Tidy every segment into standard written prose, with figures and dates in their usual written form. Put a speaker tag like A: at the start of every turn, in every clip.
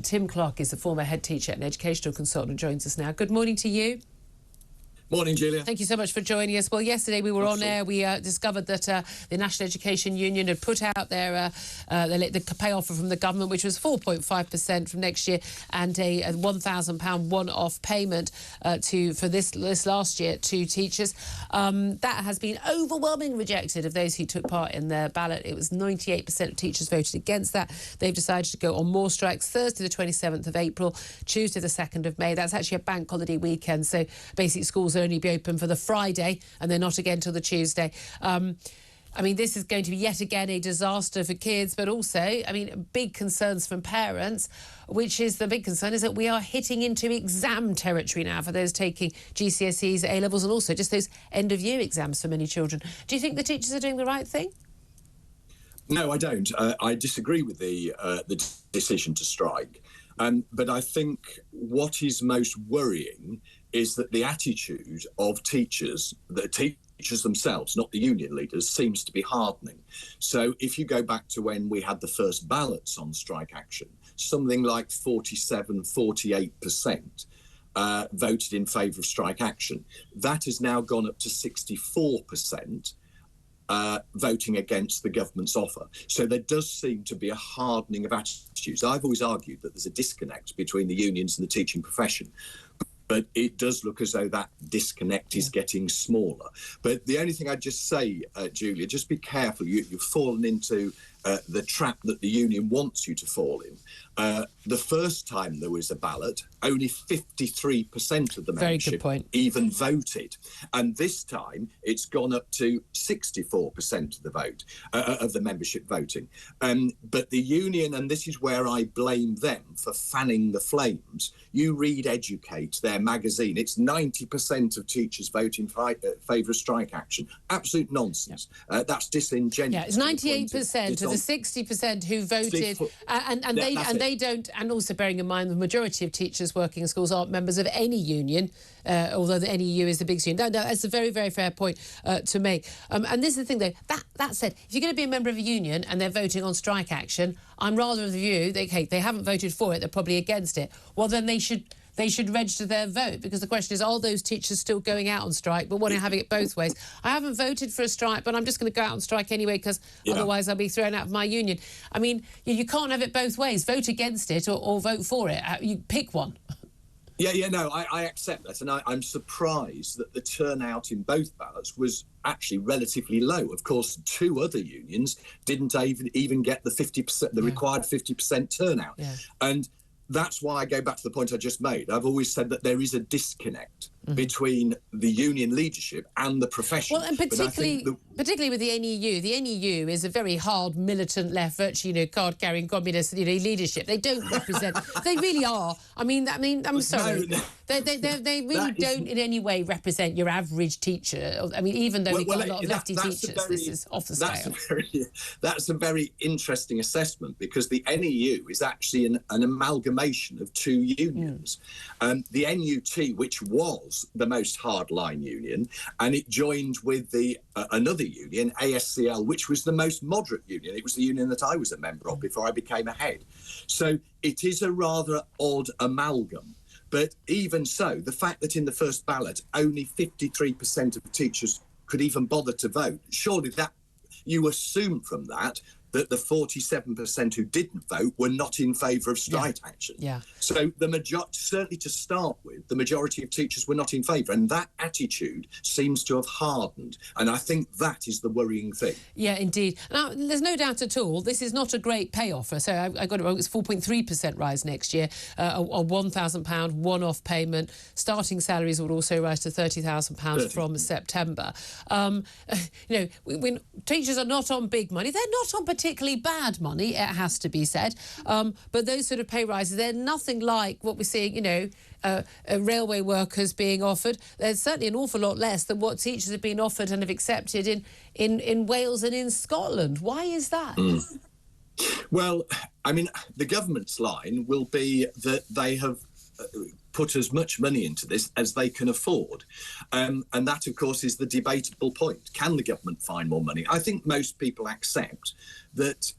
A: Tim Clark is a former head teacher and educational consultant, joins us now. Good morning to you.
B: Morning, Julia.
A: Thank you so much for joining us. Well, yesterday we were on air. We discovered that the National Education Union had put out their the pay offer from the government, which was 4.5% from next year, and a £1,000 one-off payment for this last year to teachers. That has been overwhelmingly rejected of those who took part in the ballot. It was 98% of teachers voted against that. They've decided to go on more strikes Thursday, the 27th of April, Tuesday, the 2nd of May. That's actually a bank holiday weekend, so basic schools only be open for the Friday and they're not again till the Tuesday. I mean, this is going to be yet again a disaster for kids, but also, I mean, big concerns from parents, which is the big concern is that we are hitting into exam territory now for those taking GCSEs, A-levels, and also just those end-of-year exams for many children. Do you think the teachers are doing the right thing?
B: No, I don't. I disagree with the decision to strike. But I think what is most worrying is that the attitude of teachers, the teachers themselves, not the union leaders, seems to be hardening. So if you go back to when we had the first ballots on strike action, something like 48% voted in favour of strike action. That has now gone up to 64%. Voting against the government's offer. So there does seem to be a hardening of attitudes. I've always argued that there's a disconnect between the unions and the teaching profession, but it does look as though that disconnect is getting smaller. But the only thing I'd just say, Julia, just be careful. You've fallen into the trap that the union wants you to fall in. The first time there was a ballot, only 53% of the membership even voted. And this time it's gone up to 64% of the vote, of the membership voting. But the union, and this is where I blame them for fanning the flames, you read Educate, their magazine, it's 90% of teachers vote in favour of strike action. Absolute nonsense. That's disingenuous.
A: Yeah, it's 98% of the 60% who voted, and they don't. And also bearing in mind the majority of teachers working in schools aren't members of any union, although the NEU is the biggest union. No, that's a very, very fair point to make. And this is the thing, though. That said, if you're going to be a member of a union and they're voting on strike action, I'm rather of the view they haven't voted for it, they're probably against it. Well, then they should register their vote, because the question is, are those teachers still going out on strike but wanting to have it both ways? I haven't voted for a strike, but I'm just going to go out on strike anyway because otherwise I'll be thrown out of my union. I mean, you can't have it both ways. Vote against it or vote for it. You pick one.
B: No, I accept that, and I'm surprised that the turnout in both ballots was actually relatively low. Of course, two other unions didn't even get the 50%, the required 50% turnout, and that's why I go back to the point I just made. I've always said that there is a disconnect between the union leadership and the profession.
A: Well, and particularly with the NEU. The NEU is a very hard, militant left, virtually, card-carrying communist, leadership. They don't represent. They really are. I mean, I'm sorry. No. They really don't in any way represent your average teacher. I mean, even though we've got a lot of lefty teachers, this is off the scale.
B: That's a very interesting assessment, because the NEU is actually an amalgamation of two unions. The NUT, which was the most hardline union, and it joined with the another union, ASCL, which was the most moderate union. It was the union that I was a member of before I became a head. So it is a rather odd amalgam. But even so, the fact that in the first ballot only 53% of teachers could even bother to vote, surely that you assume from that the 47% who didn't vote were not in favour of strike action. So certainly to start with, the majority of teachers were not in favour, and that attitude seems to have hardened. And I think that is the worrying thing.
A: Yeah, indeed. Now, there's no doubt at all, this is not a great pay offer. So I got it wrong. It's 4.3% rise next year, a £1,000 one-off payment. Starting salaries would also rise to £30,000 from September. When teachers are not on big money, they're not on particularly bad money, it has to be said. But those sort of pay rises, they're nothing like what we're seeing, railway workers being offered. There's certainly an awful lot less than what teachers have been offered and have accepted in Wales and in Scotland. Why is that?
B: Well, I mean, the government's line will be that they have put as much money into this as they can afford. And that, of course, is the debatable point. Can the government find more money? I think most people accept that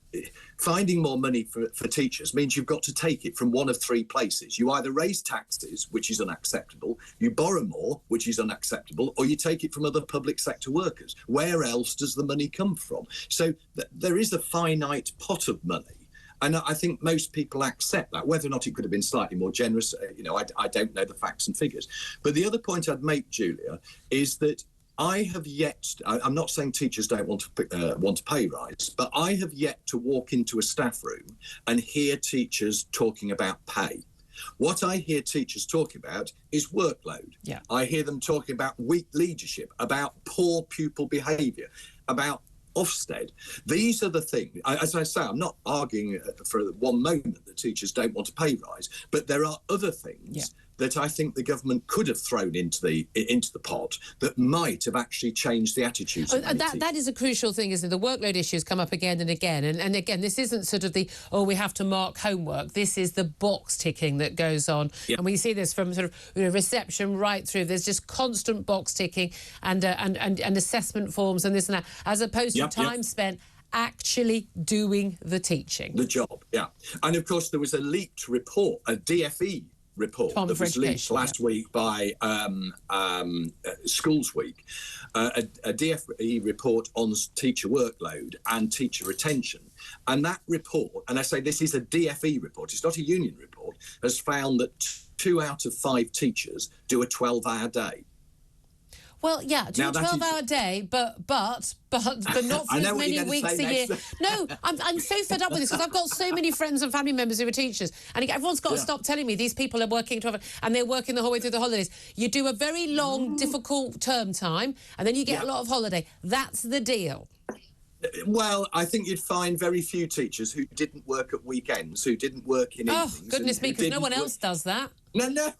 B: finding more money for teachers means you've got to take it from one of three places. You either raise taxes, which is unacceptable, you borrow more, which is unacceptable, or you take it from other public sector workers. Where else does the money come from? So there is a finite pot of money. And I think most people accept that. Whether or not it could have been slightly more generous, I don't know the facts and figures. But the other point I'd make, Julia, is that I have yet, I'm not saying teachers don't want a pay rise, but I have yet to walk into a staff room and hear teachers talking about pay. What I hear teachers talking about is workload. Yeah. I hear them talking about weak leadership, about poor pupil behaviour, about Ofsted. These are the things, as I say, I'm not arguing for one moment that teachers don't want a pay rise, but there are other things that I think the government could have thrown into the pot that might have actually changed the attitudes.
A: That is a crucial thing, isn't it? The workload issues come up again and again. And again, this isn't sort of we have to mark homework. This is the box ticking that goes on. Yep. And we see this from sort of reception right through. There's just constant box ticking and assessment forms and this and that, as opposed to time spent actually doing the teaching.
B: The job, yeah. And of course, there was a leaked report, a DFE report that was leaked last week by Schools Week, a DFE report on teacher workload and teacher retention. And that report, and I say this is a DFE report, it's not a union report, has found that 2 out of 5 teachers do a 12-hour day.
A: Well, yeah, do a 12-hour day, but not for as many weeks a year. No, I'm so fed up with this because I've got so many friends and family members who are teachers, and everyone's got to stop telling me these people are working 12 hours and they're working the whole way through the holidays. You do a very long, difficult term time, and then you get a lot of holiday. That's the deal.
B: Well, I think you'd find very few teachers who didn't work at weekends, who didn't work in evenings.
A: Oh, goodness me, because no one else does that.
B: No.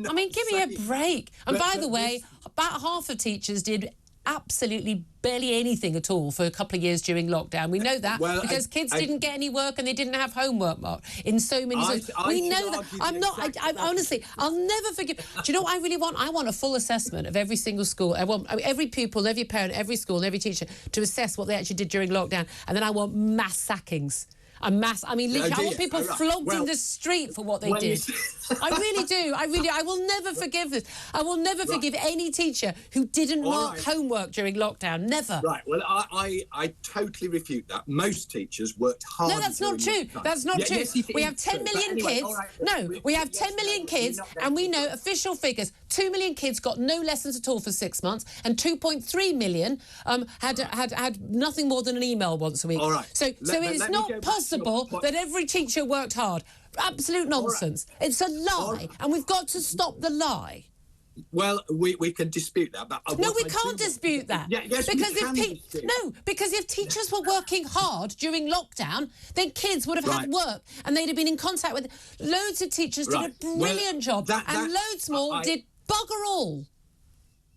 A: I mean, give me a break. And by the way, about half of teachers did absolutely barely anything at all for a couple of years during lockdown. We know that because kids didn't get any work and they didn't have homework, Mark, in so many schools. We know that. I honestly, I'll never forgive. Do you know what I really want? I want a full assessment of every single school. I want every pupil, every parent, every school and every teacher to assess what they actually did during lockdown. And then I want mass sackings. I mean, literally, I want people flogged in the street for what they did. I really do. I will never forgive this. I will never forgive any teacher who didn't mark homework during lockdown. Never.
B: Right. Well, I totally refute that. Most teachers worked hard.
A: No, that's not true. That's not true. We have 10 million kids. No, we have 10 million kids, and we know official figures. 2 million kids got no lessons at all for 6 months, and 2.3 million had nothing more than an email once a week.
B: All right.
A: So it's not possible that every teacher worked hard. Absolute nonsense. Right. It's a lie, and we've got to stop the lie.
B: Well, we can dispute that. But
A: no, we can't dispute that.
B: Yes,
A: because because if teachers were working hard during lockdown, then kids would have had work and they'd have been in contact with loads of teachers. Did a brilliant job, and loads more did bugger all.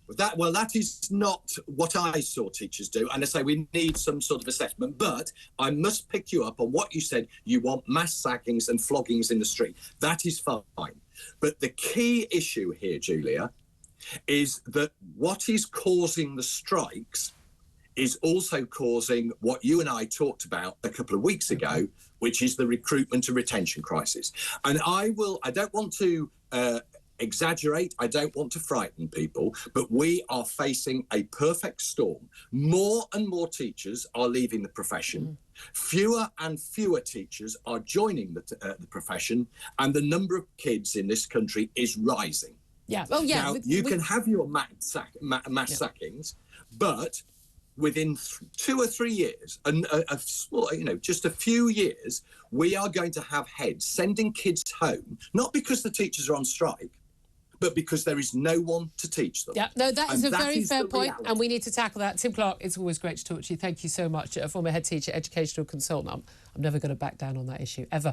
B: That is not what I saw teachers do. And I say we need some sort of assessment. But I must pick you up on what you said. You want mass sackings and floggings in the street. That is fine. But the key issue here, Julia, is that what is causing the strikes is also causing what you and I talked about a couple of weeks ago, which is the recruitment and retention crisis. And I don't want to exaggerate, I don't want to frighten people, but we are facing a perfect storm. More and more teachers are leaving the profession. Fewer and fewer teachers are joining the profession, and the number of kids in this country is rising.
A: Yeah. Oh, yeah.
B: Now, you can have your mass sackings, but within 2 or 3 years, just a few years, we are going to have heads sending kids home, not because the teachers are on strike, but because there is no one to teach them.
A: Yeah, no, that is a very fair point, and we need to tackle that. Tim Clark, it's always great to talk to you. Thank you so much, former head teacher, educational consultant. I'm never going to back down on that issue, ever.